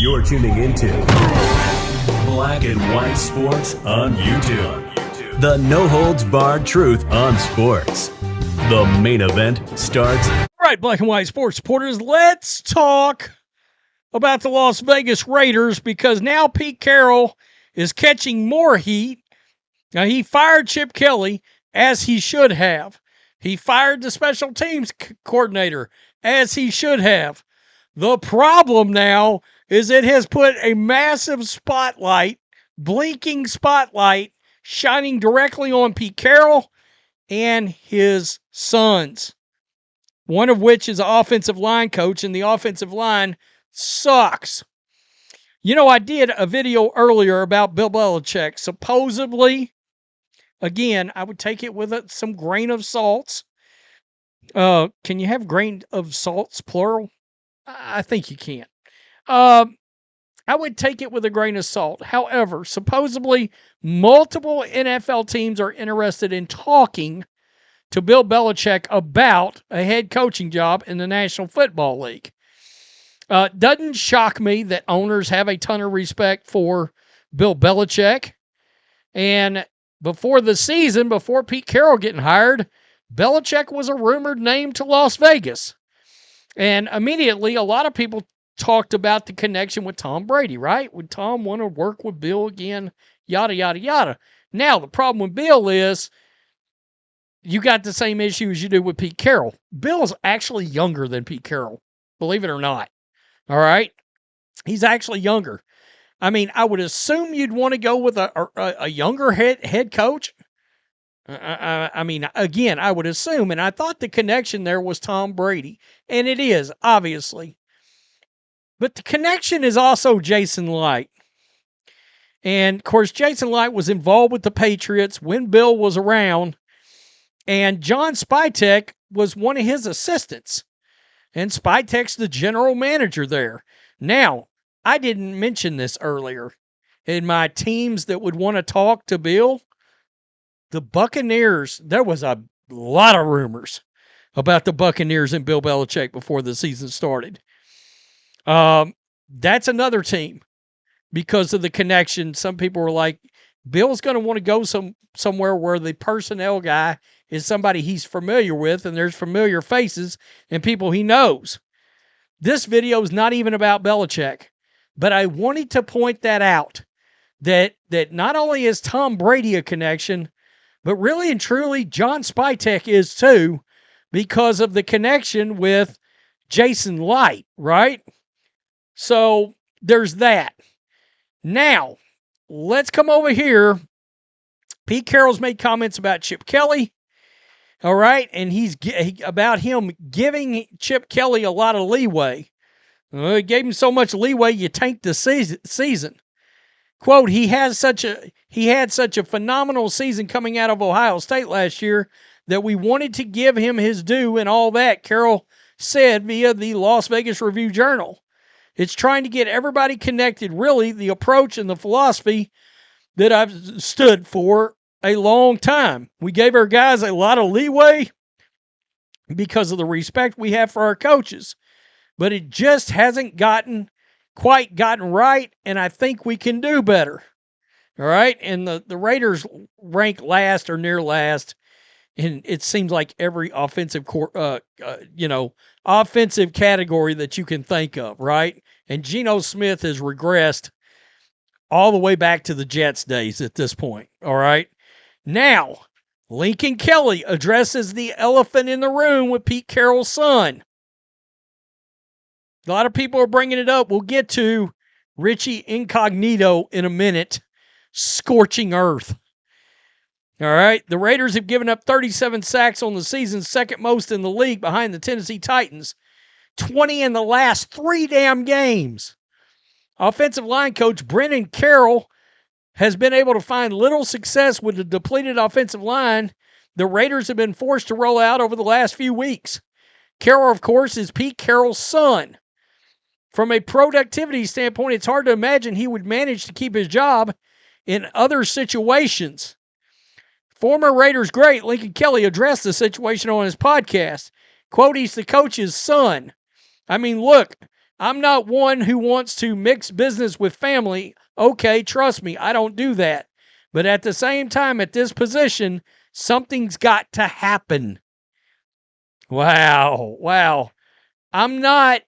You're tuning into Black and White Sports on YouTube. The no-holds-barred truth on sports. The main event starts. All right, Black and White Sports supporters, let's talk about the Las Vegas Raiders, because now Pete Carroll is catching more heat. Now, he fired Chip Kelly, as he should have. He fired the special teams coordinator, as he should have. The problem now is it has put a massive spotlight, blinking spotlight, shining directly on Pete Carroll and his sons, one of which is an offensive line coach, and the offensive line sucks. You know, I did a video earlier about Bill Belichick. Supposedly, again, I would take it with some grain of salts. Can you have grain of salts, plural? I think you can. I would take it with a grain of salt. However, supposedly, multiple NFL teams are interested in talking to Bill Belichick about a head coaching job in the National Football League. Doesn't shock me that owners have a ton of respect for Bill Belichick. And before the season, before Pete Carroll getting hired, Belichick was a rumored name to Las Vegas. And immediately, a lot of people talked about the connection with Tom Brady, right? Would Tom want to work with Bill again? Yada, yada, yada. Now, the problem with Bill is you got the same issue as you do with Pete Carroll. Bill's actually younger than Pete Carroll, believe it or not. All right? He's actually younger. I mean, I would assume you'd want to go with a younger head coach. I mean, again, I would assume, and I thought the connection there was Tom Brady, and it is, obviously. But the connection is also Jason Light. And, of course, Jason Light was involved with the Patriots when Bill was around, and John Spytek was one of his assistants. And Spytek's the general manager there. Now, I didn't mention this earlier. In my teams that would want to talk to Bill, the Buccaneers, there was a lot of rumors about the Buccaneers and Bill Belichick before the season started. That's another team because of the connection. Some people were like, Bill's going to want to go somewhere where the personnel guy is somebody he's familiar with, and there's familiar faces and people he knows. This video is not even about Belichick, but I wanted to point that out, that not only is Tom Brady a connection, but really and truly John Spytek is too, because of the connection with Jason Light, right? So there's that. Now, let's come over here. Pete Carroll's made comments about Chip Kelly. All right. And about him giving Chip Kelly a lot of leeway. He gave him so much leeway, you tanked the season. Quote, he had such a phenomenal season coming out of Ohio State last year that we wanted to give him his due and all that, Carroll said via the Las Vegas Review-Journal. It's trying to get everybody connected, really, the approach and the philosophy that I've stood for a long time. We gave our guys a lot of leeway because of the respect we have for our coaches, but it just hasn't quite gotten right, and I think we can do better. All right? And the Raiders rank last or near last, and it seems like every offensive offensive category that you can think of, right? And Geno Smith has regressed all the way back to the Jets days at this point, all right? Now, Lincoln Kelly addresses the elephant in the room with Pete Carroll's son. A lot of people are bringing it up. We'll get to Richie Incognito in a minute. Scorching earth. All right. The Raiders have given up 37 sacks on the season, second most in the league behind the Tennessee Titans. 20 in the last 3 damn games. Offensive line coach Brennan Carroll has been able to find little success with the depleted offensive line the Raiders have been forced to roll out over the last few weeks. Carroll, of course, is Pete Carroll's son. From a productivity standpoint, it's hard to imagine he would manage to keep his job in other situations. Former Raiders great Lincoln Kelly addressed the situation on his podcast. Quote, he's the coach's son. I mean, look, I'm not one who wants to mix business with family. Okay, trust me, I don't do that. But at the same time, at this position, something's got to happen. Wow. I'm not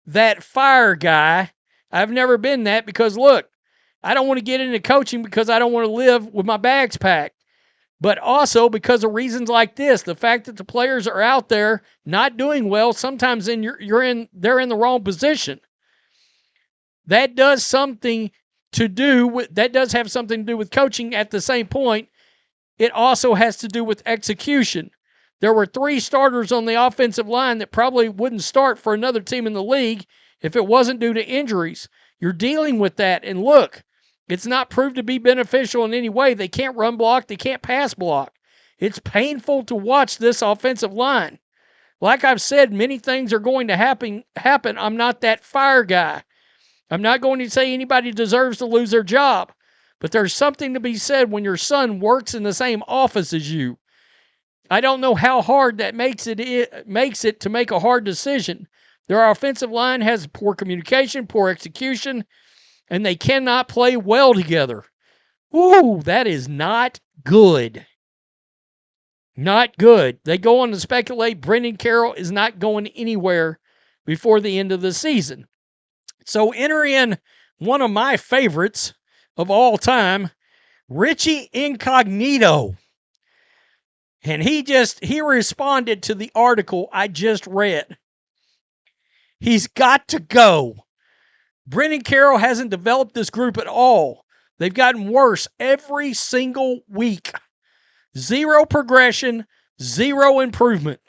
that fire guy. I've never been that because, look, I don't want to get into coaching because I don't want to live with my bags packed. But also because of reasons like this, the fact that the players are out there not doing well, sometimes they're in the wrong position. That does have something to do with coaching. At the same point, it also has to do with execution. There were 3 starters on the offensive line that probably wouldn't start for another team in the league if it wasn't due to injuries. You're dealing with that. And look, it's not proved to be beneficial in any way. They can't run block. They can't pass block. It's painful to watch this offensive line. Like I've said, many things are going to happen. I'm not that fire guy. I'm not going to say anybody deserves to lose their job. But there's something to be said when your son works in the same office as you. I don't know how hard that makes it to make a hard decision. Their offensive line has poor communication, poor execution, and they cannot play well together. Ooh, that is not good. Not good. They go on to speculate Brennan Carroll is not going anywhere before the end of the season. So enter in one of my favorites of all time, Richie Incognito. And he responded to the article I just read. He's got to go. Brennan Carroll hasn't developed this group at all. They've gotten worse every single week. 0 progression, 0 improvement.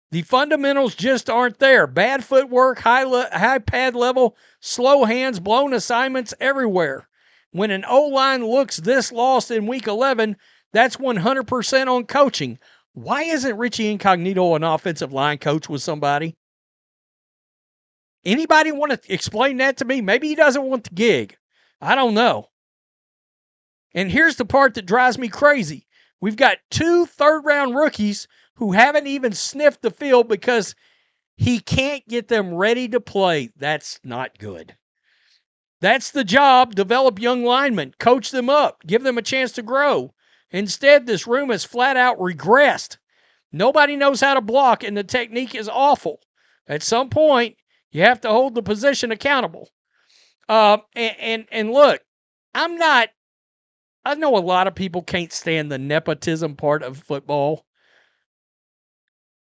The fundamentals just aren't there. Bad footwork, high pad level, slow hands, blown assignments everywhere. When an O-line looks this lost in week 11, that's 100% on coaching. Why isn't Richie Incognito an offensive line coach with somebody? Anybody want to explain that to me? Maybe he doesn't want the gig. I don't know. And here's the part that drives me crazy. We've got 2 third-round rookies who haven't even sniffed the field because he can't get them ready to play. That's not good. That's the job. Develop young linemen. Coach them up. Give them a chance to grow. Instead, this room has flat out regressed. Nobody knows how to block, and the technique is awful. At some point, you have to hold the position accountable. And look, I know a lot of people can't stand the nepotism part of football,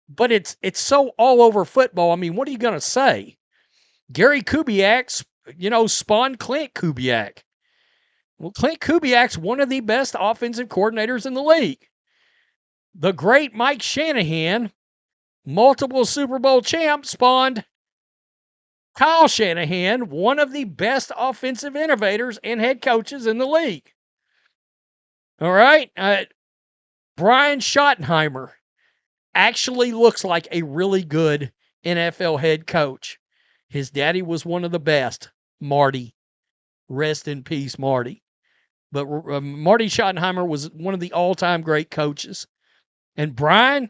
but it's so all over football. I mean, what are you going to say? Gary Kubiak, spawned Clint Kubiak. Well, Clint Kubiak's one of the best offensive coordinators in the league. The great Mike Shanahan, multiple Super Bowl champ, spawned Kyle Shanahan, one of the best offensive innovators and head coaches in the league. All right? Brian Schottenheimer actually looks like a really good NFL head coach. His daddy was one of the best, Marty. Rest in peace, Marty. But Marty Schottenheimer was one of the all-time great coaches. And Brian,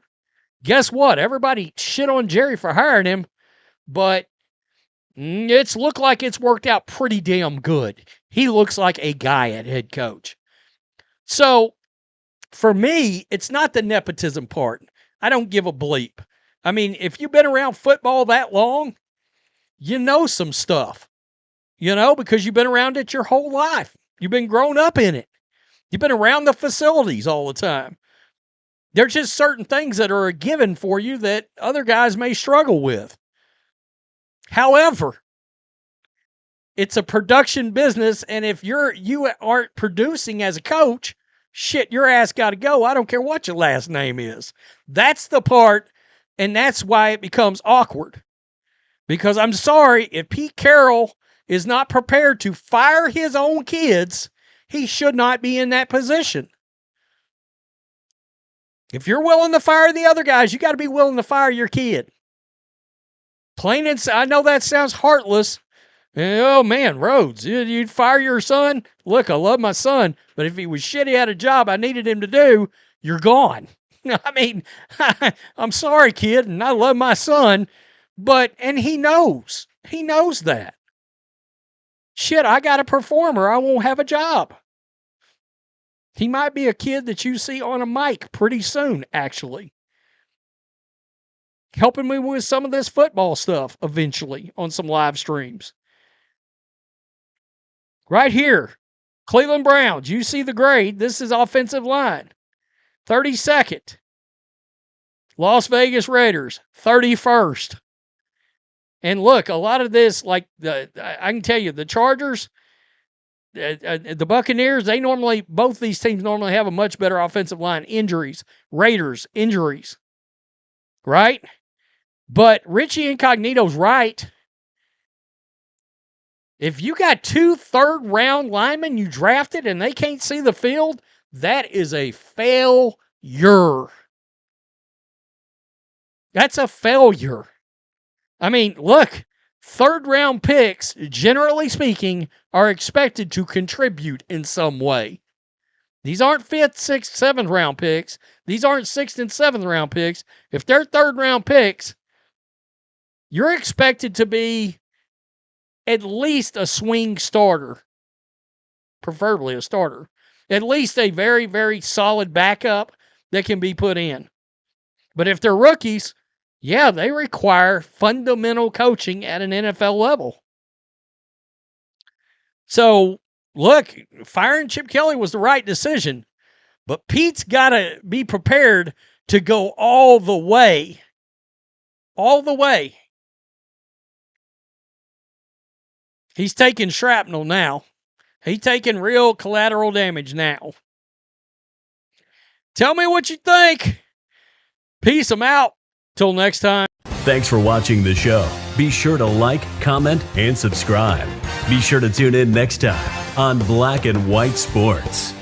guess what? Everybody shit on Jerry for hiring him, but it's looked like it's worked out pretty damn good. He looks like a guy at head coach. So, for me, it's not the nepotism part. I don't give a bleep. I mean, if you've been around football that long, you know some stuff. Because you've been around it your whole life. You've been grown up in it. You've been around the facilities all the time. There's just certain things that are a given for you that other guys may struggle with. However, it's a production business, and if you aren't producing as a coach, shit, your ass got to go. I don't care what your last name is. That's the part, and that's why it becomes awkward. Because I'm sorry, if Pete Carroll is not prepared to fire his own kids, he should not be in that position. If you're willing to fire the other guys, you got to be willing to fire your kid. Plain and simple. I know that sounds heartless. Oh, man, Rhodes, you'd fire your son? Look, I love my son, but if he was shitty at a job I needed him to do, you're gone. I mean, I'm sorry, kid, and I love my son, and he knows. He knows that. Shit, I got to perform or I won't have a job. He might be a kid that you see on a mic pretty soon, actually. Helping me with some of this football stuff eventually on some live streams. Right here, Cleveland Browns. You see the grade. This is offensive line. 32nd. Las Vegas Raiders, 31st. And look, a lot of this, like I can tell you, the Chargers, the Buccaneers, both these teams normally have a much better offensive line. Injuries. Raiders, injuries. Right? But Richie Incognito's right. If you got 2 third-round linemen you drafted and they can't see the field, that is a failure. That's a failure. I mean, look, third-round picks, generally speaking, are expected to contribute in some way. These aren't 5th, 6th, 7th round picks. These aren't 6th and 7th round picks. If they're third-round picks, you're expected to be at least a swing starter, preferably a starter, at least a very, very solid backup that can be put in. But if they're rookies, yeah, they require fundamental coaching at an NFL level. So, look, firing Chip Kelly was the right decision, but Pete's got to be prepared to go all the way. All the way. He's taking shrapnel now. He's taking real collateral damage now. Tell me what you think. Peace. I'm out. Till next time. Thanks for watching the show. Be sure to like, comment, and subscribe. Be sure to tune in next time on Black and White Sports.